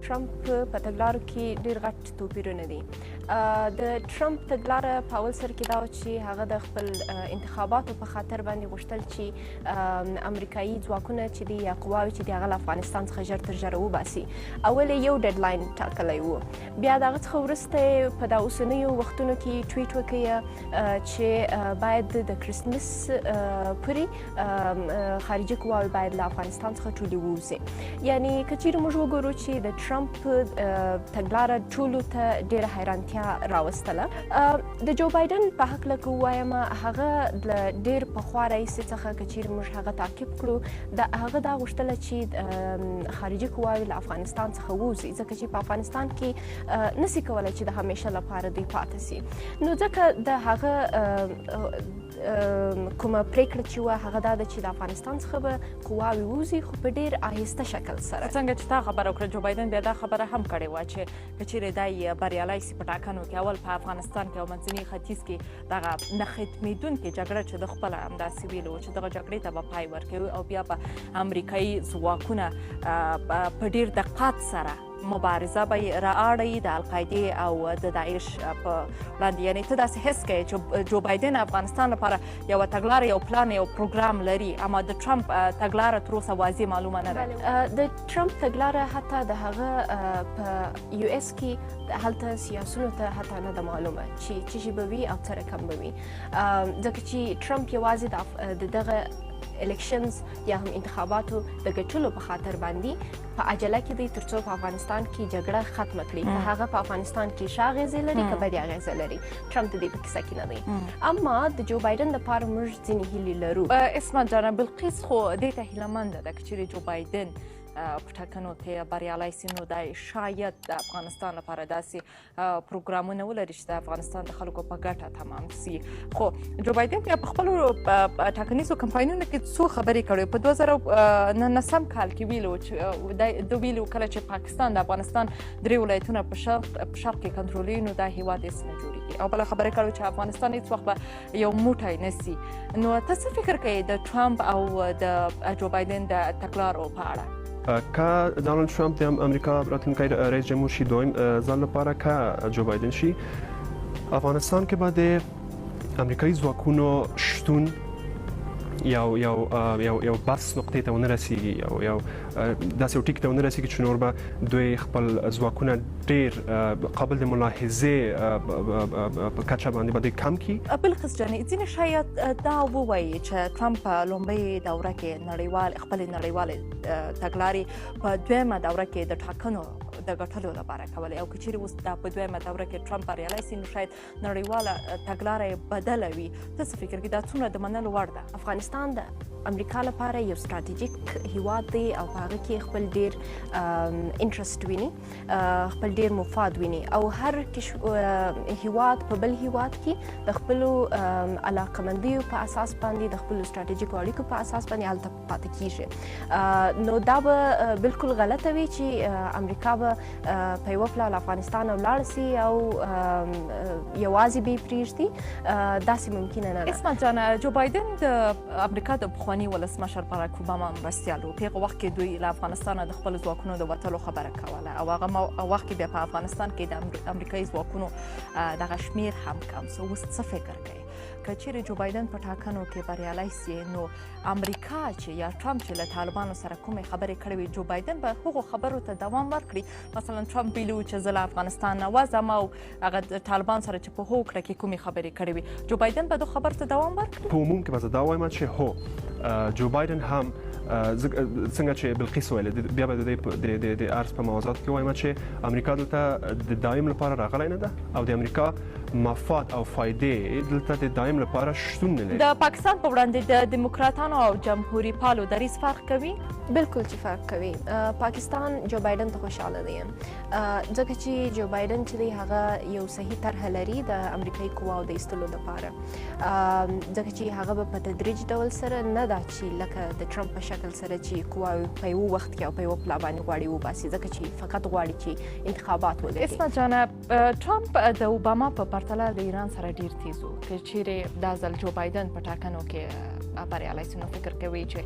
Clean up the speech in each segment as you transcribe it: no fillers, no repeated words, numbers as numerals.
ټرمپ په تګلارو کې ډېر غټ توپیرونه دي. د ټرمپ تګلاره په اول سر کې دا وه چې هغه د خپل انتخاباتو په خاطر باندې غوښتل چې امریکایي ځواکونه چې دي یا قواوې چې دي هغه له افغانستان څخه ژر تر ژره وباسي. اول یې یو ډیډلاین ټاکلی و، بیا د هغه څخه وروسته په دا اوسنیو وختونو کې ټویټ وکړی چې باید د کرسمس پورې خارجي قواوې باید له افغانستان څخه ټولې ووځي. یعنې که چیرې موږ وګورو چې د ټرمپ تګلاره ټولو ته ډېره حیرانتیا راوستله. د جو بایډن په هکله که ووایم، هغه له ډېر پخوا راهیسې څخه که چیرې موږ هغه تعقیب کړو، هغه دا غوښتله چې خارجي قواوې له افغانستان څخه ووځي، ځکه چې په افغانستان کې نسي کولی چې د همیشه لپاره دوی پاتې سي. نو ځکه د هغه کومه پریکړه چې وه هغه دا ده چې د افغانستان څخه به قواوې ووځي، خو په ډېر آهسته شکل سره. څنګه چې تا خبره وکړه، جو بایډن بیا دا خبره هم کړې وه چې که چیرې دی بریالی سي په ټاکنو کې، اول په افغانستان کې او منځني ختیځ کې دغه نه ختمېدونکې جګړه چې د خپله همداسې ویلي وو چې دغه جګړې ته به پای ورکوي، او بیا به امریکایي ځواکونه په ډېر دقت سره مبارزه به یې رااړوي د القاعدې او د داعش په وړاندې. یعنې ته داسې حس کوې چې جو بایډن افغانستان لپاره یوه تګلاره، یو پلان، یو پروګرام لري، اما د ټرمپ تګلاره تر اوسه واضح معلومه نه ده. د ټرمپ تګلاره حتی د هغه په یو اس کې هلته سیاسونو ته حتی نه ده معلومه چې څه شي به وي او څه رقم به وي، ځکه چې ټرمپ یوازې د دغه الیکشنز یا هم انتخاباتو د ګټلو په خاطر باندې په عجله کې دی تر څو په افغانستان کې جګړه ختمه کړي. که هغه په افغانستان کې ښه اغېزې لري که بدې اغېزې لري، ټرمپ د دې په کیسه کې نه دی. اما د جو بایډن دپاره موږ ځینې هیلې لرو. اسمت جانه، بلقیس خو دې ته هیلهمنده ده که چیرې جو بایډن په ټاکنو کې بریالی سي، نو دی شاید د افغانستان لپاره داسې پروګرامونه ولري چې د افغانستان د خلکو په ګټه تمام سي. خو جو بایډن بیا په خپلو ټاکنیزو کمپاینونو کې څو خبرې کړې. په 2019 کال کې ویلو چې ده ویلي کله چې پاکستان د افغانستان 3 ولایتونه په شرق کې کنټرولوي، نو دا هېواد هېڅ نه جوړېږي. او بله خبره کړې چې افغانستان هېڅ وخت به یو موټی نه سي. نو ته څه فکر کوې د ټرمپ او د جو بایډن د تګلارو په اړه؟ که دونالد ترامپ د امریکا راتلونکی رئیس جمهور شي، دویم ځل لپاره که جو بایډن شي، افغانستان کې به د امریکایي ځواکونو شتون یو بس نقطې ته ونه رسیږي، یو داسې یو ټیک ته ونه رسیږي چې نور به دوی خپل ځواکونه ډېر قابل د ملاحظې په کچه باندې به دوی کم کړي. بلقیس جانې، ځینې شاید دا ووایي چې ټرمپ په لومړۍ دوره کې خپلې نړیوالې تګلارې په دویمه دوره کې د ټاکنو د ګټلو لپاره کولې، او که چیرې اوس دا په دویمه دوره کې ټرمپ بریالی سي، نو شاید نړیواله تګلاره یې بدله وي. ته څه فکر کوې دا څومره د منلو وړ ده؟ افغانستان د امریکا لپاره یو ستراتیژیک هیواد دی او په هغه کې خپل ډېر انټرسټ ویني، خپل ډېر مفاد ویني، او هر هیواد په بل هیواد کې د خپلو علاقمندیو په اساس باندې د خپلو ستراتیژیکو اړیکو په اساس باندې هلته پاتې کیږي. نو دا به بالکل غلطه وي چې امریکا به په یوه پله له افغانستانه ولاړ سي او یوازې به یې پرېږدي. داسې ممکنه نه ده. اسمت جانه، جو بایډن د امریکا د پخواني ولسمشر باراک اوباما مرستیال و. په هغه وخت کې دوی له افغانستانه د خپلو ځواکونو د وتلو خبره کوله، او هغه وخت کې بیا په افغانستان کې د امریکایي ځواکونو دغه شمیر هم کم سو. اوس څه فکر کوي که چیرې جو بایډن په ټاکنو کې بریالی سي، نو امریکا چې یا ټرمپ چې له طالبانو سره کومې خبرې کړې وي، جو بایډن به هغو خبرو ته دوام ورکړي؟ مثلا ټرمپ ویلي و چې زه له افغانستان نه وځم، او هغه د طالبان سره چې په هوکړه کې کومې خبرې کړې وي، جو بایډن به دغو خبرو ته دوام ورکړي؟ په عموم کې به زه دا وایم چې هو، جو بایډن هم څنګه چې بلقیس ویل، بیا به د عرض په موضوعات کې وایم چې امریکا دلته د دایم لپاره راغلی نه ده، او د امریکا مفاد او فایدې دلته د دایم لپاره شتون نه لري. د پاکستان په وړاندې د دیموکراتانو او جمهوري پالو دریځ فرق کوي؟ بالکل چې فرق کوي. پاکستان جو بایډن ته خوشحاله دی، ځکه چې جو بایډن چې دی هغه یو صحیح طرحه لري د امریکایي قواو د ایستلو لپاره، ځکه چې هغه به په تدریج ډول سره نه ده چې لکه د ټرمپ په شکل سره چې قواوې په یو وخت کې او په یو پله باندې غواړي وباسي، ځکه چې فقط غواړي چې انتخابات ولري. اسمت جانه، ټرمپ د اوباما په پرتله د ایران سره ډیر تیز و. که چیرې چې دا ځل جو بایدن په ټاکنو کې بریالی سي نو فکر کوي چې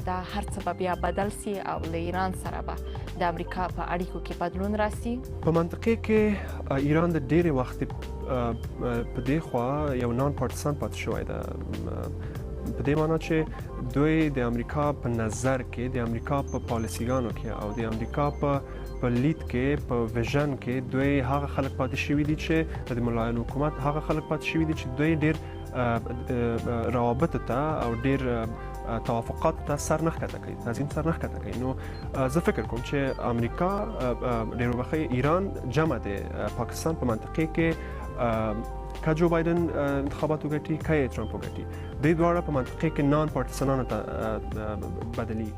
دا هر څه به بیا بدل سي او له ایران سره به د امریکا په اړیکو کې بدلون راسي؟ په منطقه کې ایران د ډېرې وخت په دې خوا یو نان پارټیسن پاتې شوی ده، په دې معنی چې دوی د امریکا په نظر کې د امریکا په پالیسیګانو کې او د امریکا په لید کې په ویژن کې دوی هغه خلک پاتې شوي دي چې د ملایانو حکومت هغه خلک پاتې شوي دي چې دوی ډېر روابط ته او ډېر توافقات ته سر نه ښکته کوي، تنظیم سر نه ښکته کوي. نو زه فکر کوم چې امریکا ډېر وخت ایران جمع د پاکستان په منطقه کې که جو بایدن انتخابات وګټي که یې ټرمپ وګټي، دوی دواړه په منطقه کې نان پارټیسنانو ته بدلیږي.